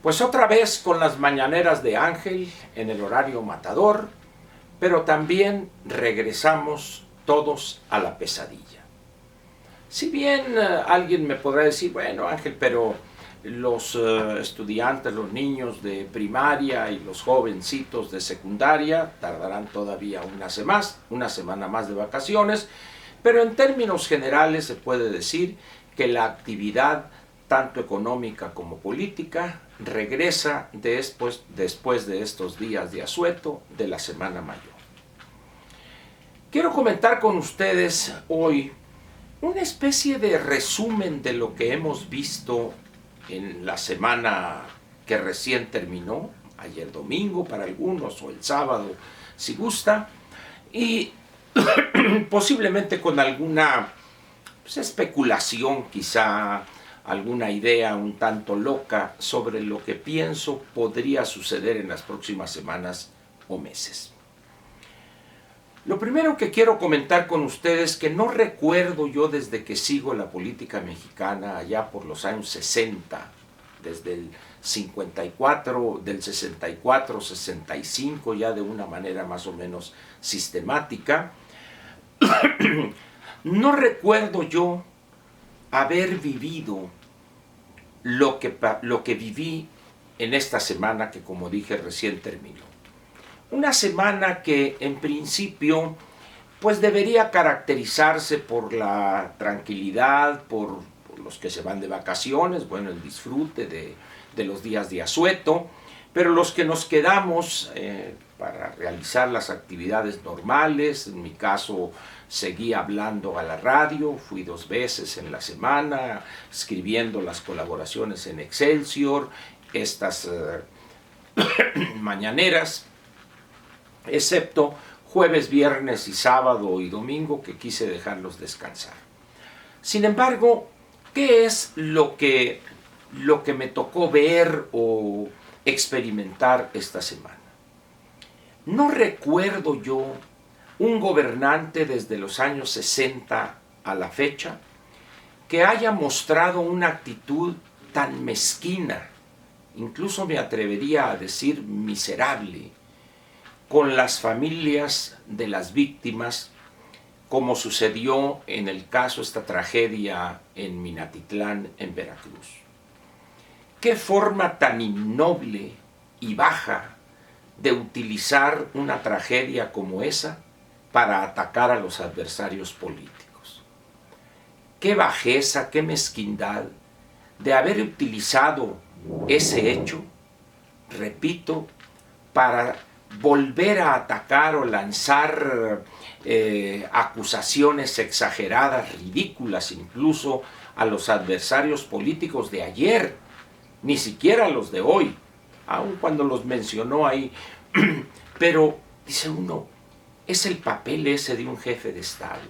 Pues otra vez con las mañaneras de Ángel en el horario matador, pero también regresamos todos a la pesadilla. Si bien alguien me podrá decir, bueno Ángel, pero los estudiantes, los niños de primaria y los jovencitos de secundaria tardarán todavía una semana más de vacaciones, pero en términos generales se puede decir que la actividad tanto económica como política regresa después de estos días de asueto de la Semana Mayor. Quiero comentar con ustedes hoy una especie de resumen de lo que hemos visto en la semana que recién terminó, ayer domingo para algunos o el sábado si gusta, y posiblemente con alguna especulación, quizá alguna idea un tanto loca sobre lo que pienso podría suceder en las próximas semanas o meses. Lo primero que quiero comentar con ustedes, que no recuerdo yo desde que sigo la política mexicana allá por los años 60, desde el 54, del 64, 65, ya de una manera más o menos sistemática, no recuerdo yo haber vivido lo que viví en esta semana que, como dije, recién terminó. Una semana que en principio pues debería caracterizarse por la tranquilidad, por los que se van de vacaciones, bueno, el disfrute de los días de asueto, pero los que nos quedamos para realizar las actividades normales, en mi caso seguí hablando a la radio, fui 2 veces en la semana, escribiendo las colaboraciones en Excelsior, estas mañaneras, excepto jueves, viernes y sábado y domingo, que quise dejarlos descansar. Sin embargo, ¿qué es lo que me tocó ver o experimentar esta semana? No recuerdo yo un gobernante desde los años 60 a la fecha que haya mostrado una actitud tan mezquina, incluso me atrevería a decir miserable, con las familias de las víctimas, como sucedió en el caso, esta tragedia en Minatitlán, en Veracruz. Qué forma tan innoble y baja de utilizar una tragedia como esa para atacar a los adversarios políticos. Qué bajeza, qué mezquindad de haber utilizado ese hecho, repito, para volver a atacar o lanzar acusaciones exageradas, ridículas incluso, a los adversarios políticos de ayer, ni siquiera a los de hoy, aun cuando los mencionó ahí. Pero, dice uno, es el papel ese de un jefe de Estado,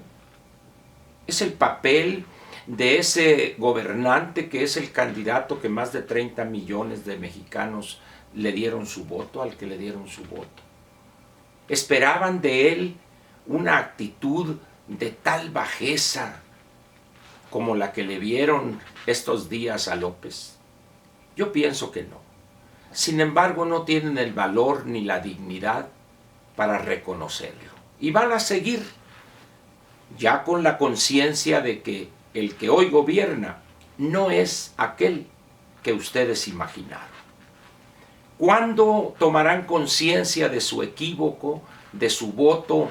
es el papel de ese gobernante que es el candidato que más de 30 millones de mexicanos le dieron su voto, al que le dieron su voto. Esperaban de él una actitud de tal bajeza como la que le vieron estos días a López. Yo pienso que no. Sin embargo, no tienen el valor ni la dignidad para reconocerlo. Y van a seguir ya con la conciencia de que el que hoy gobierna no es aquel que ustedes imaginaron. ¿Cuándo tomarán conciencia de su equívoco, de su voto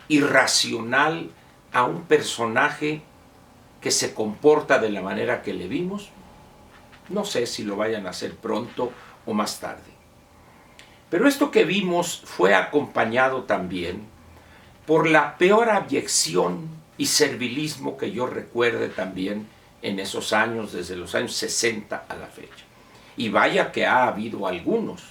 irracional a un personaje que se comporta de la manera que le vimos? No sé si lo vayan a hacer pronto o más tarde. Pero esto que vimos fue acompañado también por la peor abyección y servilismo que yo recuerde también en esos años, desde los años 60 a la fecha. Y vaya que ha habido algunos.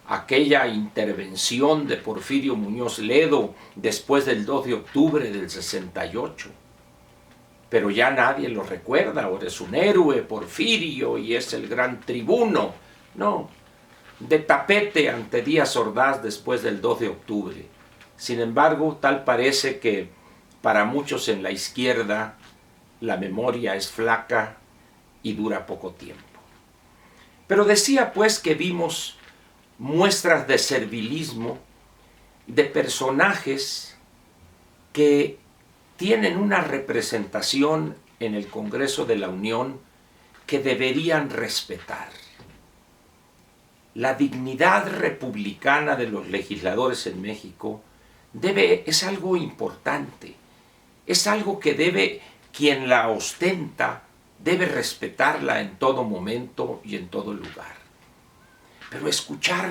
Aquella intervención de Porfirio Muñoz Ledo después del 2 de octubre del 68. Pero ya nadie lo recuerda, ahora es un héroe Porfirio y es el gran tribuno. No, de tapete ante Díaz Ordaz después del 2 de octubre. Sin embargo, tal parece que para muchos en la izquierda la memoria es flaca y dura poco tiempo. Pero decía pues que vimos muestras de servilismo de personajes que tienen una representación en el Congreso de la Unión que deberían respetar. La dignidad republicana de los legisladores en México es algo importante, es algo que quien la ostenta debe respetarla en todo momento y en todo lugar. Pero escuchar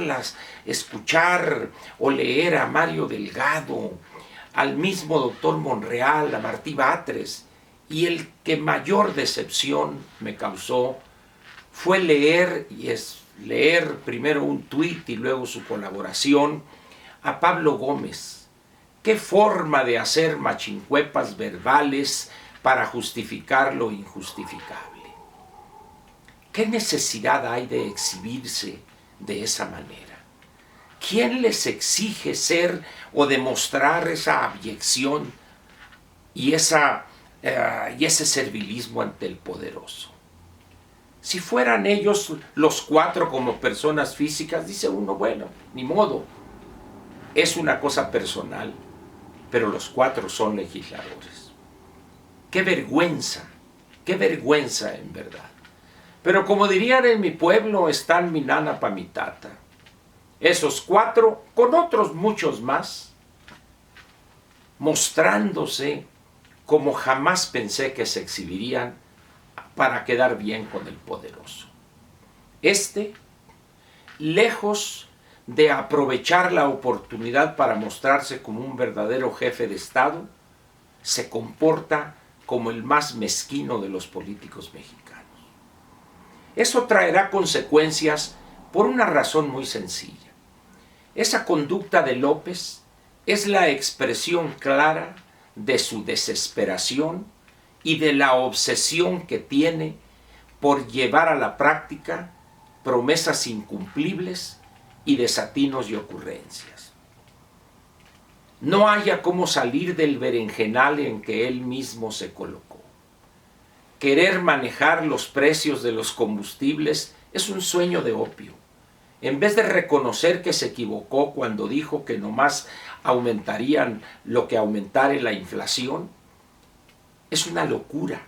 o leer a Mario Delgado, al mismo doctor Monreal, a Martí Batres, y el que mayor decepción me causó fue leer primero un tuit y luego su colaboración a Pablo Gómez. Qué forma de hacer machincuepas verbales para justificar lo injustificable. ¿Qué necesidad hay de exhibirse de esa manera? ¿Quién les exige ser o demostrar esa abyección y ese servilismo ante el poderoso? Si fueran ellos los cuatro como personas físicas, dice uno, bueno, ni modo, es una cosa personal, pero los cuatro son legisladores. ¡Qué vergüenza en verdad! Pero como dirían en mi pueblo, están mi nana pa' mi tata. Esos cuatro, con otros muchos más, mostrándose como jamás pensé que se exhibirían para quedar bien con el poderoso. Lejos de aprovechar la oportunidad para mostrarse como un verdadero jefe de Estado, se comporta como el más mezquino de los políticos mexicanos. Eso traerá consecuencias por una razón muy sencilla. Esa conducta de López es la expresión clara de su desesperación y de la obsesión que tiene por llevar a la práctica promesas incumplibles y desatinos y ocurrencias. No haya cómo salir del berenjenal en que él mismo se colocó. Querer manejar los precios de los combustibles es un sueño de opio. En vez de reconocer que se equivocó cuando dijo que nomás aumentarían lo que aumentare la inflación, es una locura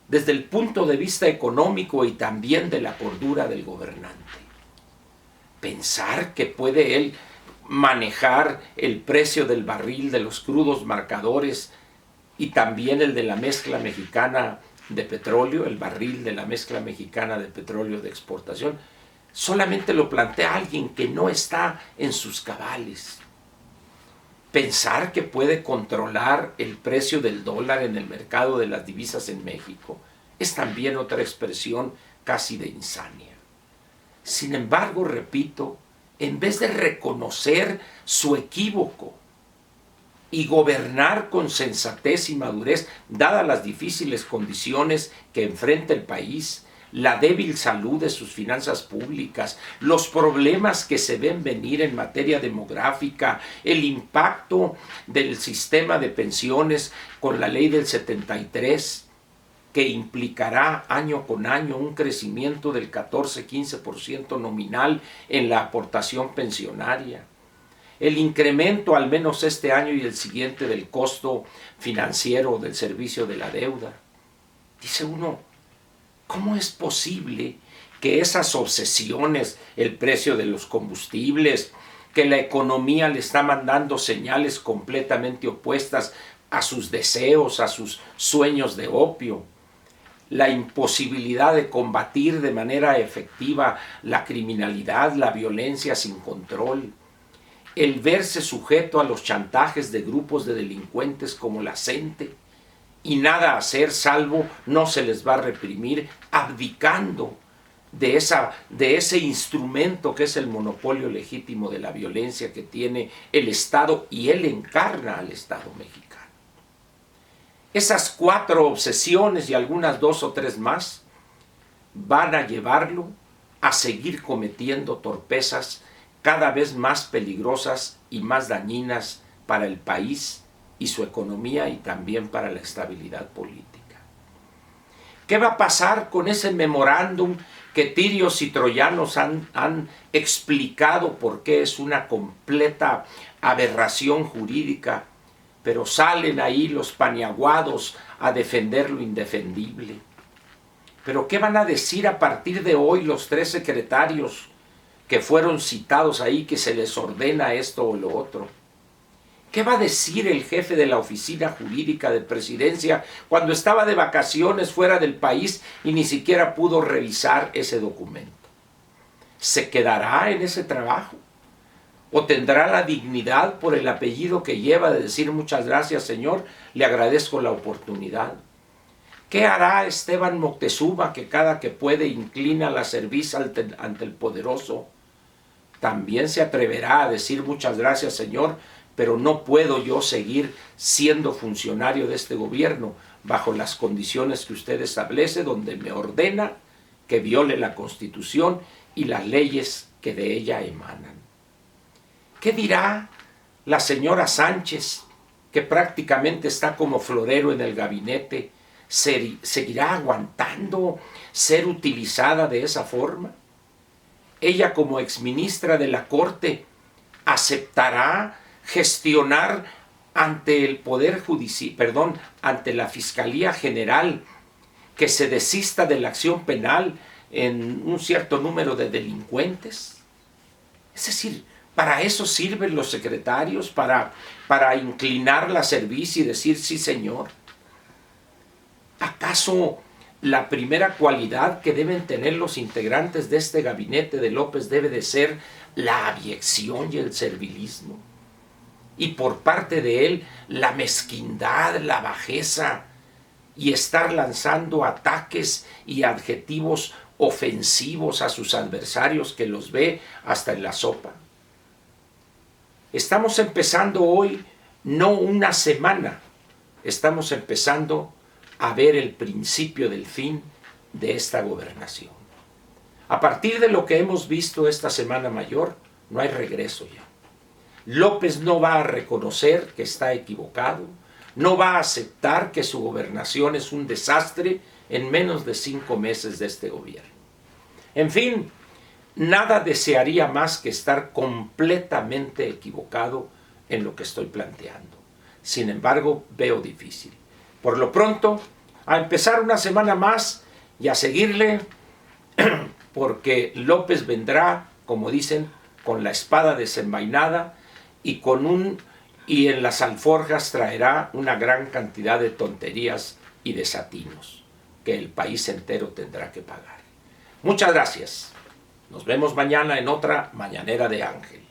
desde el punto de vista económico y también de la cordura del gobernante. Pensar que puede él manejar el precio del barril de los crudos marcadores y también el de la mezcla mexicana de petróleo, el barril de la mezcla mexicana de petróleo de exportación, solamente lo plantea alguien que no está en sus cabales. Pensar que puede controlar el precio del dólar en el mercado de las divisas en México es también otra expresión casi de insania. Sin embargo, repito, en vez de reconocer su equívoco y gobernar con sensatez y madurez, dadas las difíciles condiciones que enfrenta el país, la débil salud de sus finanzas públicas, los problemas que se ven venir en materia demográfica, el impacto del sistema de pensiones con la ley del 73, que implicará año con año un crecimiento del 14-15% nominal en la aportación pensionaria. El incremento, al menos este año y el siguiente, del costo financiero del servicio de la deuda. Dice uno, ¿cómo es posible que esas obsesiones, el precio de los combustibles, que la economía le está mandando señales completamente opuestas a sus deseos, a sus sueños de opio, la imposibilidad de combatir de manera efectiva la criminalidad, la violencia sin control, el verse sujeto a los chantajes de grupos de delincuentes como la CENTE y nada hacer salvo no se les va a reprimir, abdicando de ese instrumento que es el monopolio legítimo de la violencia que tiene el Estado, y él encarna al Estado mexicano. Esas 4 obsesiones y algunas 2 o 3 más van a llevarlo a seguir cometiendo torpezas cada vez más peligrosas y más dañinas para el país y su economía y también para la estabilidad política. ¿Qué va a pasar con ese memorándum que tirios y troyanos han explicado por qué es una completa aberración jurídica, pero salen ahí los paniaguados a defender lo indefendible. Pero ¿qué van a decir a partir de hoy los 3 secretarios que fueron citados ahí, que se les ordena esto o lo otro? ¿Qué va a decir el jefe de la oficina jurídica de presidencia cuando estaba de vacaciones fuera del país y ni siquiera pudo revisar ese documento? ¿Se quedará en ese trabajo? ¿O tendrá la dignidad por el apellido que lleva de decir muchas gracias, señor, le agradezco la oportunidad? ¿Qué hará Esteban Moctezuma, que cada que puede inclina la cerviz ante el poderoso? También se atreverá a decir muchas gracias, señor, pero no puedo yo seguir siendo funcionario de este gobierno bajo las condiciones que usted establece, donde me ordena que viole la Constitución y las leyes que de ella emanan. ¿Qué dirá la señora Sánchez, que prácticamente está como florero en el gabinete? ¿Seguirá aguantando ser utilizada de esa forma? Ella, como exministra de la Corte, ¿aceptará gestionar ante el Poder Judicial, ante la Fiscalía General, que se desista de la acción penal en un cierto número de delincuentes? Es decir, ¿para eso sirven los secretarios? ¿Para inclinar la cerviz y decir sí, señor? ¿Acaso la primera cualidad que deben tener los integrantes de este gabinete de López debe de ser la abyección y el servilismo? Y por parte de él, la mezquindad, la bajeza, y estar lanzando ataques y adjetivos ofensivos a sus adversarios, que los ve hasta en la sopa. Estamos empezando hoy no una semana, estamos empezando a ver el principio del fin de esta gobernación. A partir de lo que hemos visto esta Semana Mayor, no hay regreso ya. López no va a reconocer que está equivocado, no va a aceptar que su gobernación es un desastre en menos de 5 meses de este gobierno. En fin, nada desearía más que estar completamente equivocado en lo que estoy planteando. Sin embargo, veo difícil. Por lo pronto, a empezar una semana más y a seguirle, porque López vendrá, como dicen, con la espada desenvainada y en las alforjas traerá una gran cantidad de tonterías y desatinos que el país entero tendrá que pagar. Muchas gracias. Nos vemos mañana en otra Mañanera de Ángel.